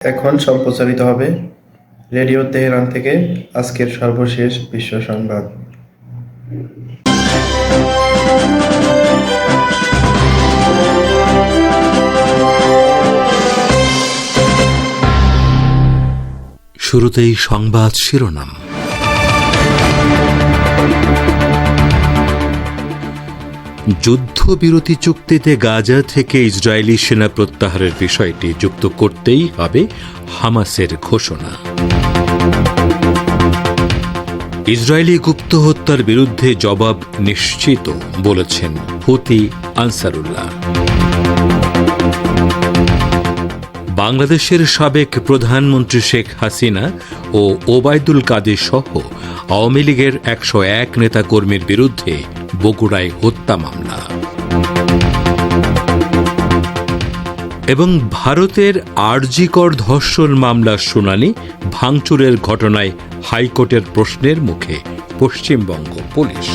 এখন সম্প্রচারিত হবে রেডিও তেহরান থেকে আজকের সর্বশেষ বিশ্ব সংবাদ। শুরুতেই সংবাদ শিরোনাম। যুদ্ধবিরতি চুক্তিতে গাজা থেকে ইসরায়েলি সেনা প্রত্যাহারের বিষয়টি যুক্ত করতেই হবে হামাসের ঘোষণা। ইসরায়েলি গুপ্ত হত্যার বিরুদ্ধে জবাব নিশ্চিত বলেছেন হুথি আনসারুল্লাহ। বাংলাদেশের সাবেক প্রধানমন্ত্রী শেখ হাসিনা ও ওবায়দুল কাদের সহ আওয়ামী লীগের ১০১ নেতাকর্মীর বিরুদ্ধে বগুড়ায় হত্যা মামলা। এবং ভারতের আরজিকর ধর্ষণ মামলার শুনানি ভাঙচুরের ঘটনায় হাইকোর্টের প্রশ্নের মুখে পশ্চিমবঙ্গ পুলিশ।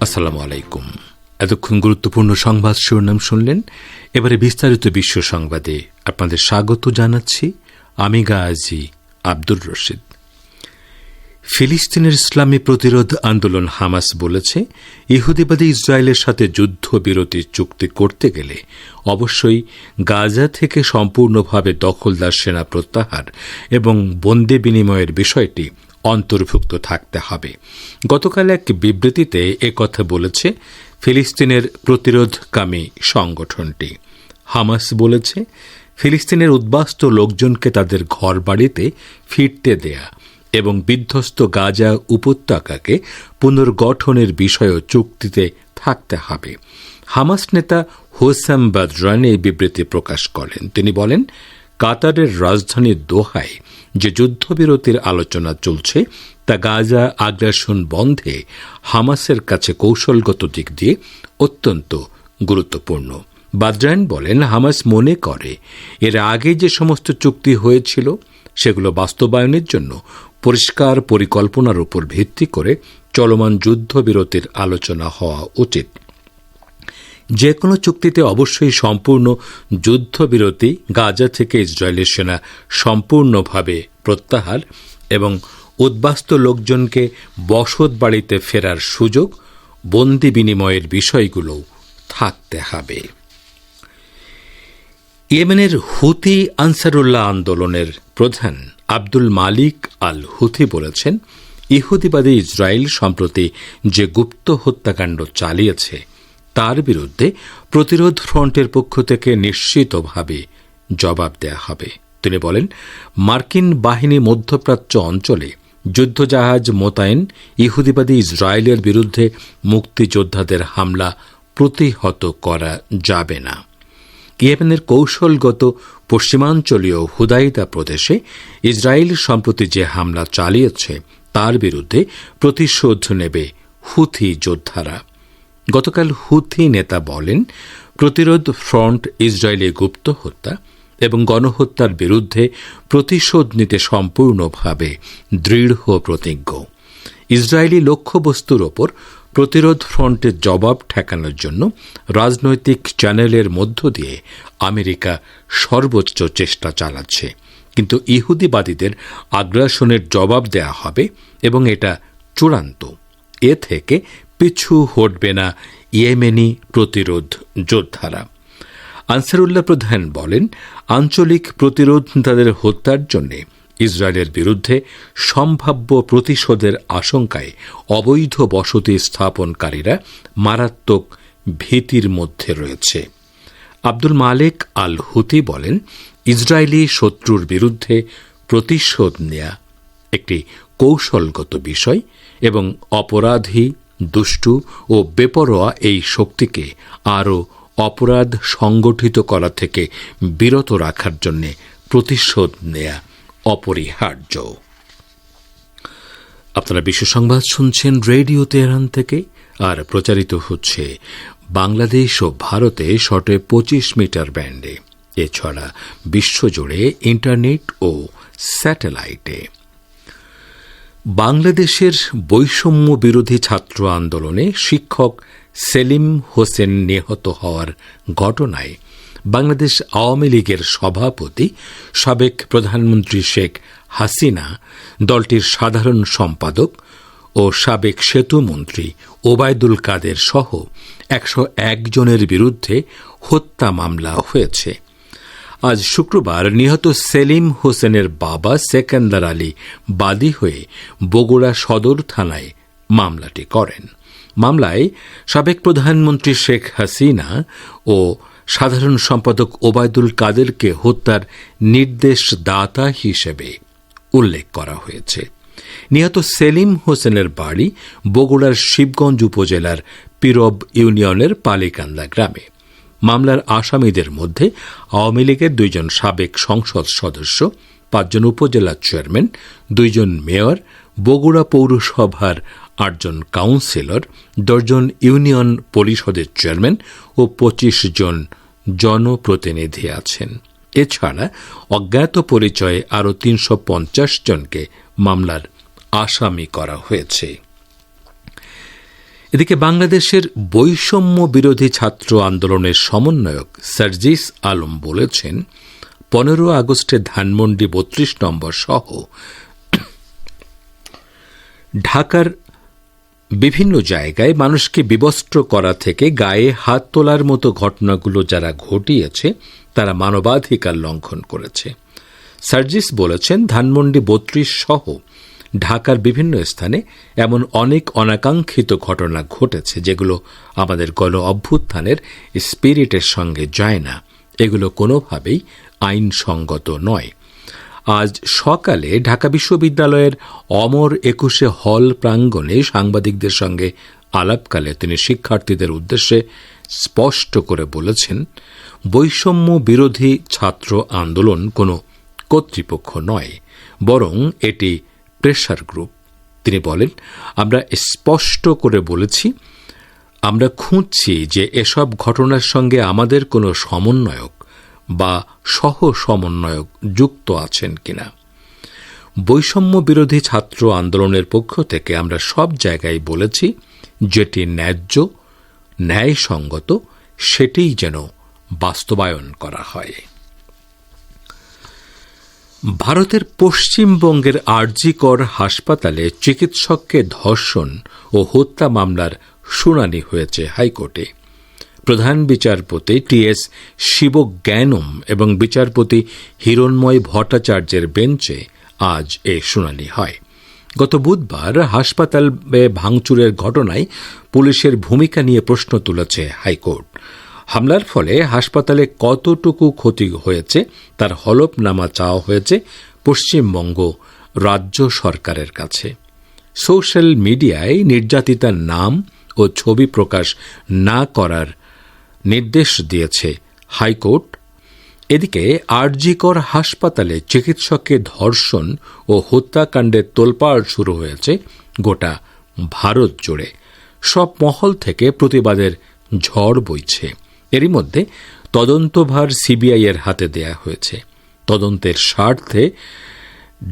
আসসালামু আলাইকুম। এতক্ষণ গুরুত্বপূর্ণ সংবাদ শিরোনাম শুনলেন। এবারে বিস্তারিত বিশ্ব সংবাদে আপনাদের স্বাগত জানাচ্ছি। আমি গাজী আব্দুর রশিদ। ফিলিস্তিনের ইসলামী প্রতিরোধ আন্দোলন হামাস বলেছে, ইহুদিবাদী ইসরায়েলের সাথে যুদ্ধবিরতির চুক্তি করতে গেলে অবশ্যই গাজা থেকে সম্পূর্ণভাবে দখলদার সেনা প্রত্যাহার এবং বন্দী বিনিময়ের বিষয়টি অন্তর্ভুক্ত থাকতে হবে। গতকাল এক বিবৃতিতে একথা বলেছে ফিলিস্তিনের প্রতিরোধকামী সংগঠনটি। হামাস বলেছে, ফিলিস্তিনের উদ্বাস্তু লোকজনকে তাদের ঘরবাড়িতে ফিরতে দেয়া এবং বিধ্বস্ত গাজা উপত্যকাকে পুনর্গঠনের বিষয়ও চুক্তিতে থাকতে হবে। হামাস নেতা হোসাম বাদরান এই বিবৃতি প্রকাশ করেন। তিনি বলেন, কাতারের রাজধানী দোহায় যে যুদ্ধবিরতির আলোচনা চলছে তা গাজা আগ্রাসন বন্ধে হামাসের কাছে কৌশলগত দিক দিয়ে অত্যন্ত গুরুত্বপূর্ণ। বাদরান বলেন, হামাস মনে করে এর আগে যে সমস্ত চুক্তি হয়েছিল সেগুলো বাস্তবায়নের জন্য পরিষ্কার পরিকল্পনার উপর ভিত্তি করে চলমান যুদ্ধবিরতির আলোচনা হওয়া উচিত। যে কোনো চুক্তিতে অবশ্যই সম্পূর্ণ যুদ্ধবিরতি, গাজা থেকে ইসরায়েলের সেনা সম্পূর্ণভাবে প্রত্যাহার এবং উদ্বাস্তু লোকজনকে বসত বাড়িতে ফেরার সুযোগ, বন্দি বিনিময়ের বিষয়গুলো থাকতে হবে। ইয়েমেনের হুথি আনসারুল্লাহ আন্দোলনের প্রধান আব্দুল মালিক আল হুথি বলেছেন, ইহুদিবাদী ইসরায়েল সম্প্রতি যে গুপ্ত হত্যাকাণ্ড চালিয়েছে তার বিরুদ্ধে প্রতিরোধ ফ্রন্টের পক্ষ থেকে নিশ্চিতভাবে জবাব দেয়া হবে। তিনি বলেন, মার্কিন বাহিনী মধ্যপ্রাচ্য অঞ্চলে যুদ্ধজাহাজ মোতায়েন ইহুদিবাদী ইসরায়েলের বিরুদ্ধে মুক্তিযোদ্ধাদের হামলা প্রতিহত করা যাবে না। ইয়েমেনের কৌশলগত পশ্চিমাঞ্চলীয় হুদাইদা প্রদেশে ইসরায়েল সম্প্রতি যে হামলা চালিয়েছে তার বিরুদ্ধে প্রতিশোধ নেবে হুথি যোদ্ধারা। গতকাল হুথি নেতা বলেন, প্রতিরোধ ফ্রন্ট ইসরায়েলি গুপ্ত হত্যা এবং গণহত্যার বিরুদ্ধে প্রতিশোধ নিতে সম্পূর্ণভাবে দৃঢ় প্রতিজ্ঞ। ইসরায়েলি লক্ষ্যবস্তুর ওপর প্রতিরোধ ফ্রন্টের জবাব ঠেকানোর জন্য রাজনৈতিক চ্যানেলের মধ্য দিয়ে আমেরিকা সর্বোচ্চ চেষ্টা চালাচ্ছে, কিন্তু ইহুদিবাদীদের আগ্রাসনের জবাব দেয়া হবে এবং এটা চূড়ান্ত। এ থেকে পিছু হটবে না ইয়েমেনি প্রতিরোধ যোদ্ধারা। আনসারুল্লাহ প্রধান বলেন, আঞ্চলিক প্রতিরোধ তাদের হত্যার জন্য ইসরায়েলের বিরুদ্ধে সম্ভাব্য প্রতিশোধের আশঙ্কায় অবৈধ বসতি স্থাপনকারীরা মারাত্মক ভীতির মধ্যে রয়েছে। আব্দুল মালেক আল হুথি বলেন, ইসরায়েলি শত্রুর বিরুদ্ধে প্রতিশোধ নেয়া একটি কৌশলগত বিষয় এবং অপরাধী, দুষ্টু ও বেপরোয়া এই শক্তিকে আরও অপরাধ সংগঠিত করা থেকে বিরত রাখার জন্য প্রতিশোধ নেয়া অপরিহার্য। আপনারা বিশ্ব সংবাদ শুনছেন রেডিও তেহরান থেকে, আর প্রচারিত হচ্ছে বাংলাদেশ ও ভারতে শর্টে 25 মিটার ব্যান্ডে, এছাড়া বিশ্বজুড়ে ইন্টারনেট ও স্যাটেলাইটে। বাংলাদেশের বৈষম্য বিরোধী ছাত্র আন্দোলনে শিক্ষক সেলিম হোসেন নিহত হওয়ার ঘটনায় বাংলাদেশ আওয়ামী লীগের সভাপতি সাবেক প্রধানমন্ত্রী শেখ হাসিনা, দলটির সাধারণ সম্পাদক ও সাবেক সেতুমন্ত্রী ওবায়দুল কাদের সহ ১০১ জনের বিরুদ্ধে হত্যা মামলা হয়েছে। আজ শুক্রবার নিহত সেলিম হোসেনের বাবা সেকেন্দার আলী বাদী হয়ে বগুড়া সদর থানায় মামলাটি করেন। মামলায় সাবেক প্রধানমন্ত্রী শেখ হাসিনা ও সাধারণ সম্পাদক ওবায়দুল কাদেরকে হত্যার নির্দেশদাতা হিসেবে উল্লেখ করা হয়েছে। নিহত সেলিম হোসেনের বাড়ি বগুড়ার শিবগঞ্জ উপজেলার পিরব ইউনিয়নের পালিকান্দা গ্রামে। মামলার আসামিদের মধ্যে আওয়ামী লীগের 2 জন সাবেক সংসদ সদস্য, 5 জন উপজেলা চেয়ারম্যান, 2 জন মেয়র, বগুড়া পৌরসভার 8 জন কাউন্সিলর, 10 জন ইউনিয়ন পরিষদের চেয়ারম্যান ও 25 জন জনপ্রতিনিধি আছেন। এছাড়া অজ্ঞাত পরিচয়ে আরও 350 জনকে মামলার আসামি করা হয়েছে। এদিকে বাংলাদেশের বৈষম্য বিরোধী ছাত্র আন্দোলনের সমন্বয়ক সার্জিস আলম বলেছেন, 15 আগস্টে ধানমন্ডি 32 নম্বর সহ ঢাকার বিভিন্ন জায়গায় মানুষকে বিবস্ত্র করা থেকে গায়ে হাত তোলার মতো ঘটনাগুলো যারা ঘটিয়েছে তারা মানবাধিকার লঙ্ঘন করেছে। সার্জিস বলেছেন, ধানমন্ডি 32 সহ ঢাকার বিভিন্ন স্থানে এমন অনেক অনাকাঙ্ক্ষিত ঘটনা ঘটেছে যেগুলো আমাদের গণ অভ্যুত্থানের স্পিরিটের সঙ্গে যায় না। এগুলো কোনোভাবেই আইনসঙ্গত নয়। আজ সকালে ঢাকা বিশ্ববিদ্যালয়ের অমর 21 হল প্রাঙ্গণে সাংবাদিকদের সঙ্গে আলাপকালে তিনি শিক্ষার্থীদের উদ্দেশ্যে স্পষ্ট করে বলেছেন, বৈষম্য বিরোধী ছাত্র আন্দোলন কোনো কর্তৃপক্ষ নয়, বরং এটি প্রেসার গ্রুপ। তিনি বলেন, আমরা স্পষ্ট করে বলেছি, আমরা খুঁজছি যে এসব ঘটনার সঙ্গে আমাদের কোনো সমন্বয়ক বা সহ সমন্বয়ক যুক্ত আছেন কিনা। বৈষম্য বিরোধী ছাত্র আন্দোলনের পক্ষ থেকে আমরা সব জায়গায় বলেছি, যেটি ন্যায্য, ন্যায়সঙ্গত সেটিই যেন বাস্তবায়ন করা হয়। ভারতের পশ্চিমবঙ্গের আরজিকর হাসপাতালে চিকিৎসককে ধর্ষণ ও হত্যা মামলার শুনানি হয়েছে হাইকোর্টে। প্রধান বিচারপতি টি.এস. শিবজ্ঞানম এবং বিচারপতি হিরণময় ভট্টাচার্যের বেঞ্চে আজ এই শুনানি হয়। গত বুধবার হাসপাতালে ভাঙচুরের ঘটনায় পুলিশের ভূমিকা নিয়ে প্রশ্ন তুলেছে হাইকোর্ট। হামলার ফলে হাসপাতালে কতটুকু ক্ষতি হয়েছে তার হলফনামা চাওয়া হয়েছে পশ্চিমবঙ্গ রাজ্য সরকারের কাছে। সোশ্যাল মিডিয়ায় নির্যাতিতার নাম ও ছবি প্রকাশ না করার নির্দেশ দিয়েছে হাইকোর্ট। এদিকে আরজিকর হাসপাতালে চিকিৎসককে ধর্ষণ ও হত্যাকাণ্ডের তোলপাড় শুরু হয়েছে গোটা ভারত জুড়ে। সব মহল থেকে প্রতিবাদের ঝড় বইছে। এরই মধ্যে তদন্তভার সিবিআই এর হাতে দেয়া হয়েছে। তদন্তের স্বার্থে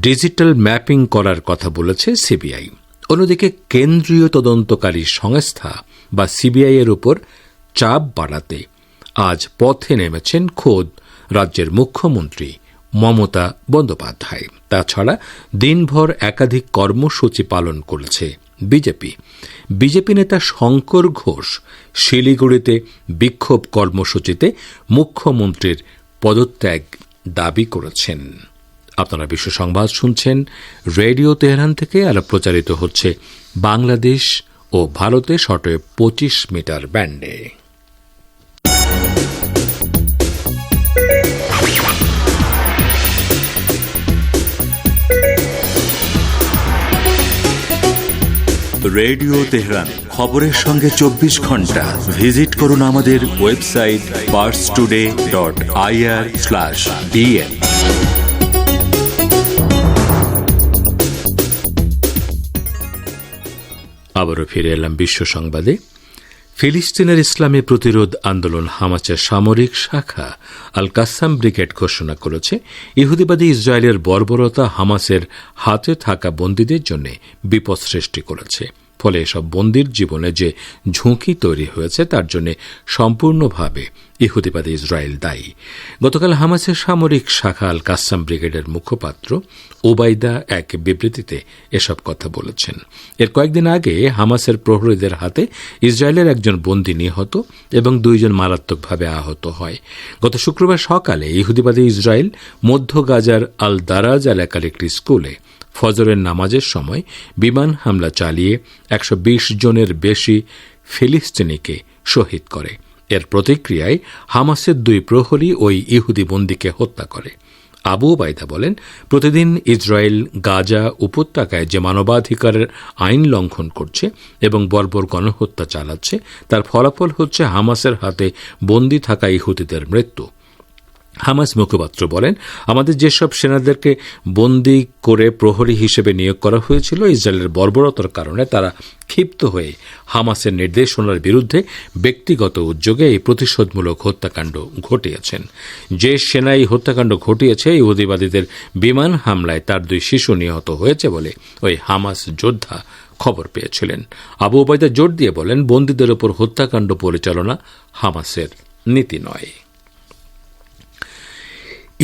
ডিজিটাল ম্যাপিং করার কথা বলেছে সিবিআই। অন্যদিকে কেন্দ্রীয় তদন্তকারী সংস্থা বা সিবিআই এর উপর চাপ বাড়াতে আজ পথে নেমেছেন খোদ রাজ্যের মুখ্যমন্ত্রী মমতা বন্দ্যোপাধ্যায়। তাছাড়া দিনভর একাধিক কর্মসূচি পালন করেছে বিজেপি নেতা শঙ্কর ঘোষ শিলিগুড়িতে বিক্ষোভ কর্মসূচিতে মুখ্যমন্ত্রীর পদত্যাগ দাবি করেছেন। আপনারা বিশ্ব সংবাদ শুনছেন রেডিও তেহরান থেকে, আর প্রচারিত হচ্ছে বাংলাদেশ ও ভারতে শর্টওয়েভ 25 মিটার ব্যান্ডে। রেডিও তেহরান, খবরের সঙ্গে 24 ঘন্টা। ভিজিট করুন আমাদের ওয়েবসাইট parstoday.ir/dn। আবারও ফিরে এলাম বিশ্ব সংবাদে। ফিলিস্তিনের ইসলামী প্রতিরোধ আন্দোলন হামাসের সামরিক শাখা আল কাসাম ব্রিগেড ঘোষণা করেছে, ইহুদিবাদী ইসরায়েলের বর্বরতা হামাসের হাতে থাকা বন্দীদের জন্য বিপদ সৃষ্টি করেছে। ফলে এসব বন্দীর জীবনে যে ঝুঁকি তৈরি হয়েছে তার জন্য সম্পূর্ণভাবে ইহুদিবাদী ইসরায়েল দায়ী। গতকাল হামাসের সামরিক শাখা আল কাসাম ব্রিগেডের মুখপাত্র ওবায়দা এক বিবৃতিতে এসব কথা বলেছেন। এর কয়েকদিন আগে হামাসের প্রহরীদের হাতে ইসরায়েলের একজন বন্দী নিহত এবং 2 জন মারাত্মকভাবে আহত হয়। গত শুক্রবার সকালে ইহুদিবাদী ইসরায়েল মধ্য গাজার আল দারাজ এলাকার একটি স্কুলে ফজরের নামাজের সময় বিমান হামলা চালিয়ে 120 জনের বেশি ফিলিস্তিনিকে শহীদ করে। এর প্রতিক্রিয়ায় হামাসের 2 প্রহরী ওই ইহুদি বন্দীকে হত্যা করে। আবু ওবায়দা বলেন, প্রতিদিন ইসরায়েল গাজা উপত্যকায় যে মানবাধিকারের আইন লঙ্ঘন করছে এবং বর্বর গণহত্যা চালাচ্ছে তার ফলাফল হচ্ছে হামাসের হাতে বন্দী থাকা ইহুদিদের মৃত্যু। হামাস মুখপাত্র বলেন, আমাদের যেসব সেনাদেরকে বন্দী করে প্রহরী হিসেবে নিয়োগ করা হয়েছিল, ইসরায়েলের বর্বরতার কারণে তারা ক্ষিপ্ত হয়ে হামাসের নির্দেশনার বিরুদ্ধে ব্যক্তিগত উদ্যোগে এই প্রতিশোধমূলক হত্যাকাণ্ড ঘটিয়েছেন। যে সেনা এই হত্যাকাণ্ড ঘটিয়েছে, ইহুদিবাদীদের বিমান হামলায় তার 2 শিশু নিহত হয়েছে বলে ওই হামাস যোদ্ধা খবর পেয়েছিলেন। আবু ওবায়দা জোর দিয়ে বলেন, বন্দীদের ওপর হত্যাকাণ্ড পরিচালনা হামাসের নীতি নয়।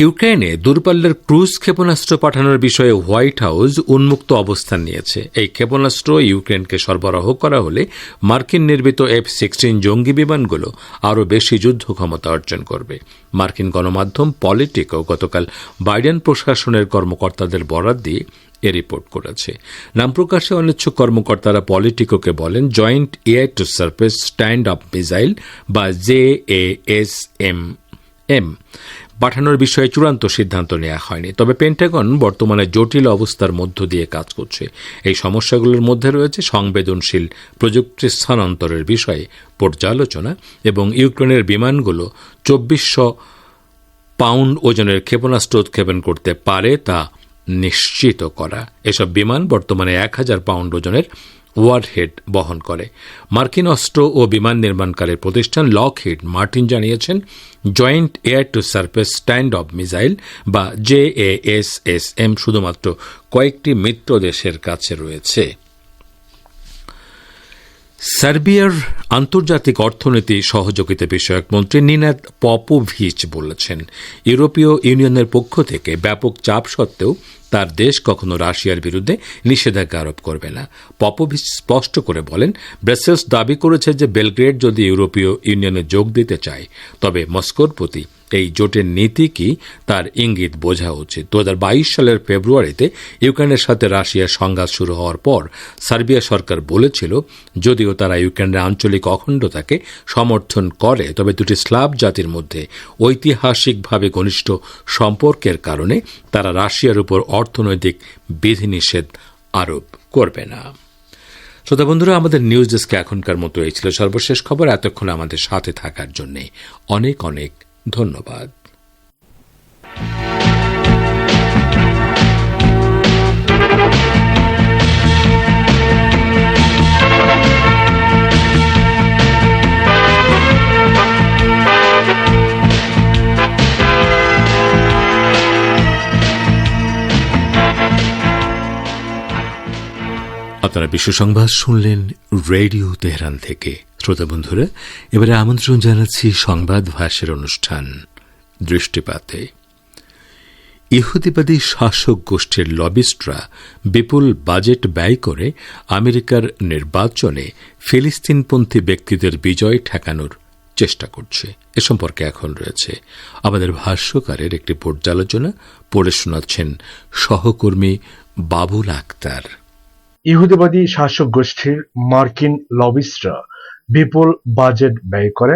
ইউক্রেনে দূরপাল্লার ক্রুজ ক্ষেপণাস্ত্র পাঠানোর বিষয়ে হোয়াইট হাউস উন্মুক্ত অবস্থান নিয়েছে। এই ক্ষেপণাস্ত্র ইউক্রেনকে সরবরাহ করা হলে মার্কিন নির্মিত F-16 জঙ্গি বিমানগুলো আরও বেশি যুদ্ধ ক্ষমতা অর্জন করবে। মার্কিন গণমাধ্যম পলিটিকো গতকাল বাইডেন প্রশাসনের কর্মকর্তাদের বরাত দিয়ে এ রিপোর্ট করেছে। নাম প্রকাশে অনিচ্ছুক কর্মকর্তারা পলিটিকোকে বলেন, joint air to surface stand up missile বা JASSM পাঠানোর বিষয়ে চূড়ান্ত সিদ্ধান্ত নেওয়া হয়নি। তবে পেন্টাগন বর্তমানে জটিল অবস্থার মধ্য দিয়ে কাজ করছে। এই সমস্যাগুলোর মধ্যে রয়েছে সংবেদনশীল প্রযুক্তি স্থানান্তরের বিষয়ে পর্যালোচনা এবং ইউক্রেনের বিমানগুলো 2400 পাউন্ড ওজনের ক্ষেপণাস্ত্র উৎক্ষেপণ করতে পারে তা নিশ্চিত করা। এসব বিমান বর্তমানে 1000 পাউন্ড ওজনের ওয়ারহেড বহন করে। মার্কিন অস্ত্র ও বিমান নির্মাণকারী প্রতিষ্ঠান লকহিড মার্টিন জানিয়েছেন, joint air to surface stand off missile বা JASSM শুধুমাত্র কয়েকটি মিত্র দেশের কাছে রয়েছে। সার্বিয়ার আন্তর্জাতিক অর্থনীতি সহযোগিতা বিষয়ক মন্ত্রী নিনাদ পপোভিচ বলেছেন, ইউরোপীয় ইউনিয়নের পক্ষ থেকে ব্যাপক চাপ সত্ত্বেও তার দেশ কখনো রাশিয়ার বিরুদ্ধে নিষেধাজ্ঞা আরোপ করবে না। পপোভিচ স্পষ্ট করে বলেন, ব্রাসেলস দাবি করেছে যে বেলগ্রেড যদি ইউরোপীয় ইউনিয়নে যোগ দিতে চায় তবে মস্কোর প্রতি এই জোটের নীতি কি তার ইঙ্গিত বোঝা উচিত। 2022 সালের ফেব্রুয়ারিতে ইউক্রেনের সাথে রাশিয়ার সংঘাত শুরু হওয়ার পর সার্বিয়া সরকার বলেছিল, যদিও তারা ইউক্রেনের আঞ্চলিক অখণ্ডতাকে সমর্থন করে, তবে 2টি স্লাভ জাতির মধ্যে ঐতিহাসিকভাবে ঘনিষ্ঠ সম্পর্কের কারণে তারা রাশিয়ার উপর অর্থনৈতিক বিধিনিষেধ আরোপ করবে না। শ্রোতা বন্ধুরা, আমাদের নিউজ ডেস্কে এখনকার মতো এই ছিল সর্বশেষ খবর। এতক্ষণ আমাদের সাথে থাকার জন্য অনেক অনেক ধন্যবাদ। আপনারা বিশ্ব সংবাদ শুনলেন রেডিও তেহরান থেকে। শ্রোতা বন্ধুরা, এবারে আমন্ত্রণ জানাচ্ছি সংবাদ ভাষ্যের অনুষ্ঠান দৃষ্টিপাতে। ইহুদিবাদী শাসক গোষ্ঠীর লবিস্টরা বিপুল বাজেট ব্যয় করে আমেরিকার নির্বাচনে ফিলিস্তিনপন্থী ব্যক্তিদের বিজয় ঠেকানোর চেষ্টা করছে। এ সম্পর্কে এখন রয়েছে আমাদের ভাষ্যকারের একটি পর্যালোচনা, পড়ে শোনাচ্ছেন সহকর্মী বাবুল আক্তার। ইহুদিবাদী শাসক গোষ্ঠীর মার্কিন লবিস্টরা বিপুল বাজেট ব্যয় করে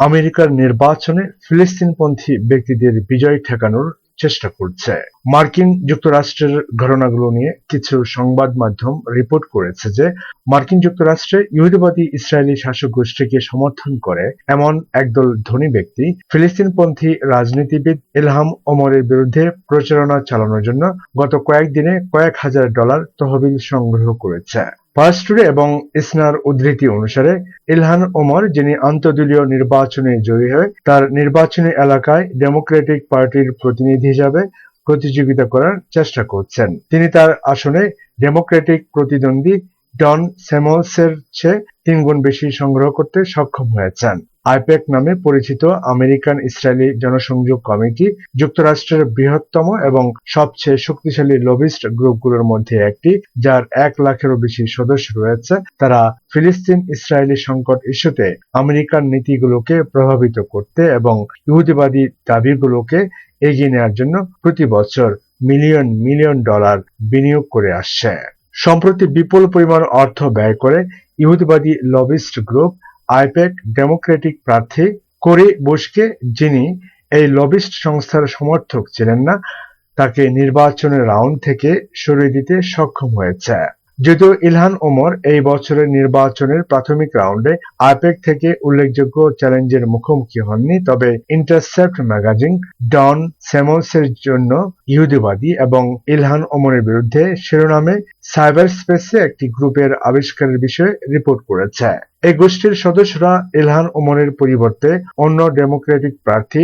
আমেরিকার নির্বাচনে ফিলিস্তিনপন্থী ব্যক্তিদের বিজয় ঠেকানোর চেষ্টা করছে। মার্কিন যুক্তরাষ্ট্রের ঘটনাগুলো নিয়ে কিছু সংবাদ মাধ্যম রিপোর্ট করেছে যে মার্কিন যুক্তরাষ্ট্রে ইহুদিবাদী ইসরায়েলি শাসক গোষ্ঠীকে সমর্থন করে এমন একদল ধনী ব্যক্তি ফিলিস্তিনপন্থী রাজনীতিবিদ ইলহাম ওমরের বিরুদ্ধে প্রচারণা চালানোর জন্য গত কয়েকদিনে কয়েক হাজার ডলার তহবিল সংগ্রহ করেছে। ফার্স্ট টুডে এবং ইসনার উদ্ধৃতি অনুসারে ইলহান ওমর, যিনি আন্তঃদলীয় নির্বাচনে জয়ী হয়ে তার নির্বাচনী এলাকায় ডেমোক্রেটিক পার্টির প্রতিনিধি হিসাবে প্রতিযোগিতা করার চেষ্টা করছেন, তিনি তার আসনে ডেমোক্রেটিক প্রতিদ্বন্দ্বী ডন স্যামুয়েলসের চেয়ে 3 গুণ বেশি সংগ্রহ করতে সক্ষম হয়েছেন। আইপ্যাক নামে পরিচিত আমেরিকান ইসরায়েলি জনসংযোগ কমিটি যুক্তরাষ্ট্রের বৃহত্তম এবং সবচেয়ে শক্তিশালী লবিস্ট গ্রুপগুলোর মধ্যে একটি, যার 1 লাখেরও বেশি সদস্য রয়েছে। তারা ফিলিস্তিন ইসরায়েলি সংকট ইস্যুতে আমেরিকান নীতিগুলোকে প্রভাবিত করতে এবং ইহুদিবাদী দাবিগুলোকে এগিয়ে নেওয়ার জন্য প্রতি বছর মিলিয়ন মিলিয়ন ডলার বিনিয়োগ করে আসছে। সম্প্রতি বিপুল পরিমাণ অর্থ ব্যয় করে ইহুদিবাদী লবিস্ট গ্রুপ আইপ্যাক ডেমোক্রেটিক প্রার্থী কোরি বুশকে, যিনি এই লবিস্ট সংস্থার সমর্থক ছিলেন না, তাকে নির্বাচনের রাউন্ড থেকে সরিয়ে দিতে সক্ষম হয়েছে। যদিও ইলহান ওমর এই বছরের নির্বাচনের প্রাথমিক রাউন্ডে আইপ্যাক থেকে উল্লেখযোগ্য চ্যালেঞ্জের মুখোমুখি হননি, তবে ইন্টারসেপ্ট ম্যাগাজিন ডন স্যামুয়েলসের জন্য ইহুদিবাদী এবং ইলহান ওমরের বিরুদ্ধে শিরোনামে সাইবার স্পেসে একটি গ্রুপের আবিষ্কারের বিষয়ে রিপোর্ট করেছে। এই গোষ্ঠীর সদস্যরা ইলহান ওমরের পরিবর্তে অন্য ডেমোক্রেটিক প্রার্থী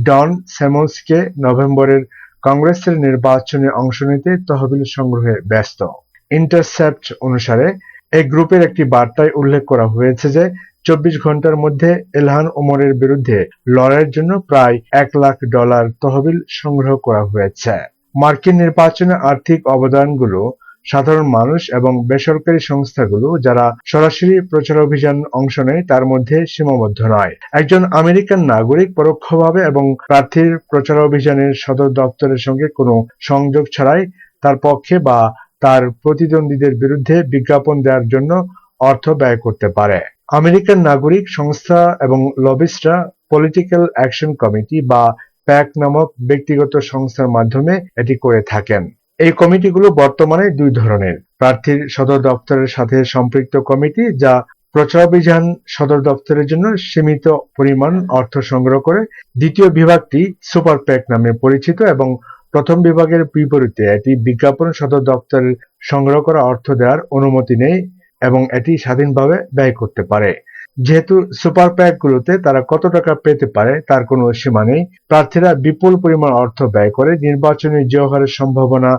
ডন স্যামুয়েলসকে নভেম্বরের কংগ্রেসের নির্বাচনে অংশ নিতে তহবিল সংগ্রহে ব্যস্ত। ইন্টারসেপ্ট অনুসারে এই গ্রুপের একটি বার্তায় উল্লেখ করা হয়েছে যে 24 ঘন্টার মধ্যে ইলহান ওমরের বিরুদ্ধে লড়াইয়ের জন্য প্রায় $1 লাখ তহবিল সংগ্রহ করা হয়েছে। মার্কিন নির্বাচনে আর্থিক অবদানগুলো সাধারণ মানুষ এবং বেসরকারি সংস্থাগুলো যারা সরাসরি প্রচারাভিযান অংশ নেয় তার মধ্যে সীমাবদ্ধ নয়। একজন আমেরিকান নাগরিক পরোক্ষভাবে এবং প্রার্থীর প্রচারাভিযানের সদর দপ্তরের সঙ্গে কোনো সংযোগ ছাড়াই তার পক্ষে বা তার প্রতিদ্বন্দ্বীদের বিরুদ্ধে বিজ্ঞাপন দেওয়ার জন্য অর্থ ব্যয় করতে পারে। আমেরিকান নাগরিক সংস্থা এবং লবিস্টরা পলিটিক্যাল অ্যাকশন কমিটি বা প্যাক নামক ব্যক্তিগত সংস্থার মাধ্যমে এটি করে থাকেন। এই কমিটিগুলো বর্তমানে 2 ধরনের: প্রার্থীর সদর দপ্তরের সাথে সম্পৃক্ত কমিটি, যা প্রচারাভিযান সদর দপ্তরের জন্য সীমিত পরিমাণ অর্থ সংগ্রহ করে; দ্বিতীয় বিভাগটি সুপার প্যাক নামে পরিচিত এবং প্রথম বিভাগের বিপরীতে এটি বিজ্ঞাপন সদর দপ্তরের সংগ্রহ করা অর্থ দেওয়ার অনুমতি নেই এবং এটি স্বাধীনভাবে ব্যয় করতে পারে। যেহেতু সুপার প্যাকগুলোতে তারা কত টাকা পেতে পারে তার কোনো সীমা নেই, প্রার্থীরা বিপুল পরিমাণ অর্থ ব্যয় করে নির্বাচনী জয় হওয়ার সম্ভাবনা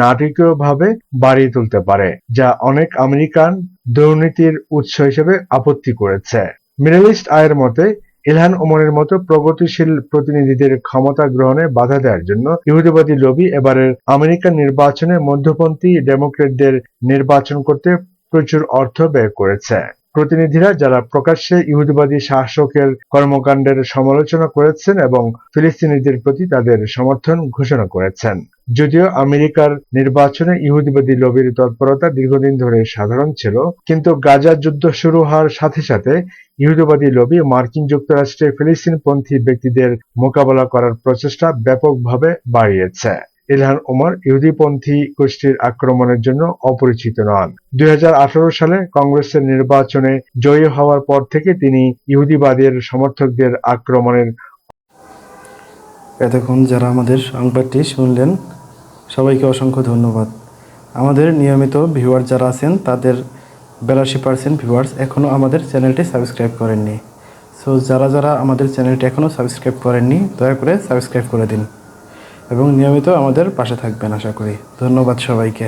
নাটকীয়ভাবে বাড়িয়ে তুলতে পারে, যা অনেক আমেরিকান দুর্নীতির উৎস হিসেবে আপত্তি করেছে। মিডল ইস্ট আইয়ের মতে, ইলহান ওমরের মতো প্রগতিশীল প্রতিনিধিদের ক্ষমতা গ্রহণে বাধা দেওয়ার জন্য ইহুদিবাদী লবি এবারের আমেরিকান নির্বাচনে মধ্যপন্থী ডেমোক্রেটদের নির্বাচন করতে প্রচুর অর্থ ব্যয় করেছে। প্রতিনিধিরা যারা প্রকাশ্যে ইহুদিবাদী শাসকের কর্মকাণ্ডের সমালোচনা করেছেন এবং ফিলিস্তিনিদের প্রতি তাদের সমর্থন ঘোষণা করেছেন। যদিও আমেরিকার নির্বাচনে ইহুদিবাদী লবির তৎপরতা দীর্ঘদিন ধরে সাধারণ ছিল, কিন্তু গাজা যুদ্ধ শুরু হওয়ার সাথে সাথে ইহুদিবাদী লবি মার্কিন যুক্তরাষ্ট্রে ফিলিস্তিনপন্থী ব্যক্তিদের মোকাবেলা করার প্রচেষ্টা ব্যাপকভাবে বাড়িয়েছে। ইলহান ওমর ইহুদিপন্থী গোষ্ঠীর আক্রমণের জন্য অপরিচিত নন। 2018 সালে কংগ্রেসের নির্বাচনে জয়ী হওয়ার পর থেকে তিনি ইহুদিবাদের সমর্থকদের আক্রমণের। এতক্ষণ যারা আমাদের সংবাদটি শুনলেন সবাইকে অসংখ্য ধন্যবাদ। আমাদের নিয়মিত ভিউয়ার যারা আছেন তাদের 82% ভিউয়ার্স এখনও আমাদের চ্যানেলটি সাবস্ক্রাইব করেননি। সো যারা আমাদের চ্যানেলটি এখনও সাবস্ক্রাইব করেননি দয়া করে সাবস্ক্রাইব করে দিন এবং নিয়মিত আমাদের পাশে থাকবেন আশা করি। ধন্যবাদ সবাইকে।